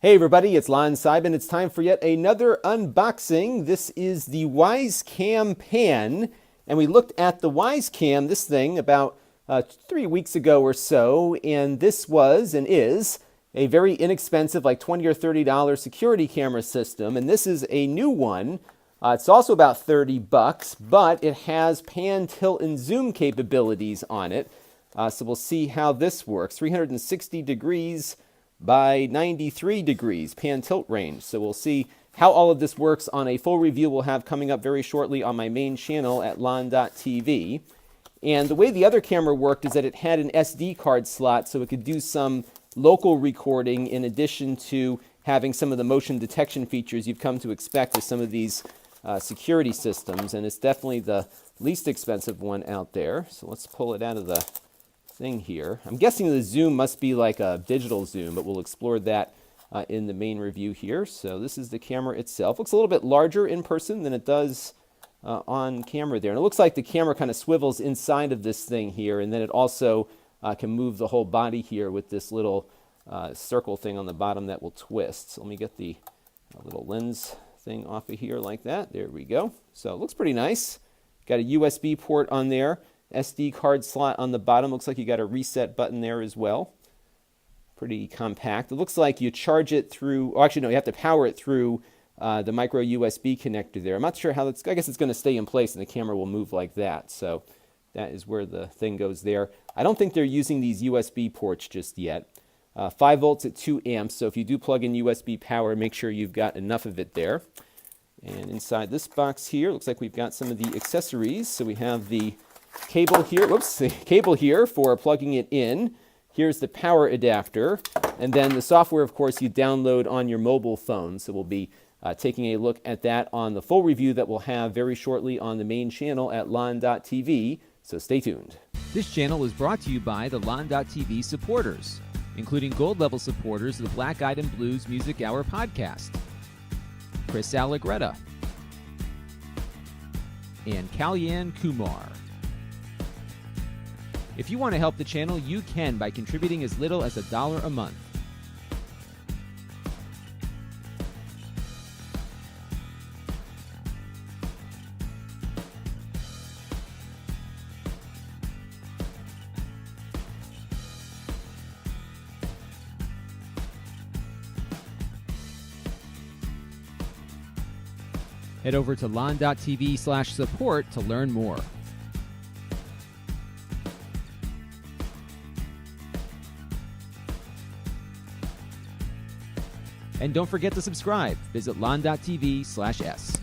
Hey everybody, it's Lon Simon. It's time for yet another unboxing. This is the Wyze Cam Pan, and we looked at the Wyze Cam, this thing, about 3 weeks ago or so, and this was and is a very inexpensive, like $20 or $30 security camera system, and this is a new one. It's also about $30, but it has pan, tilt, and zoom capabilities on it. So we'll see how this works. 360 degrees by 93 degrees pan tilt range. So we'll see how all of this works on a full review we'll have coming up very shortly on my main channel at lon.tv. And the way the other camera worked is that it had an SD card slot so it could do some local recording in addition to having some of the motion detection features you've come to expect with some of these security systems. And it's definitely the least expensive one out there. So let's pull it out of the thing here. I'm guessing the zoom must be like a digital zoom, but we'll explore that in the main review here. So this is the camera itself. Looks a little bit larger in person than it does on camera there. And it looks like the camera kind of swivels inside of this thing here, and then it also can move the whole body here with this little circle thing on the bottom that will twist. So let me get the little lens thing off of here like that. There we go. So it looks pretty nice. Got a USB port on there. SD card slot on the bottom. Looks like you got a reset button there as well. Pretty compact. It looks like you charge it through, oh, actually no, you have to power it through the micro USB connector there. I'm not sure how that's, I guess it's going to stay in place and the camera will move like that. So that is where the thing goes there. I don't think they're using these USB ports just yet. 5 volts at 2 amps. So if you do plug in USB power, make sure you've got enough of it there. And inside this box here, looks like we've got some of the accessories. So we have the cable here, the cable here for plugging it in. Here's the power adapter, and then the software, of course, you download on your mobile phone. So we'll be taking a look at that on the full review that we'll have very shortly on the main channel at lon.tv, so stay tuned. This channel is brought to you by the lon.tv supporters, including gold level supporters of the Black Eyed and Blues Music Hour podcast, Chris Allegretta, and Kalyan Kumar. If you want to help the channel, you can by contributing as little as $1 a month. Head over to lon.tv/support to learn more. And don't forget to subscribe. Visit lon.tv/s.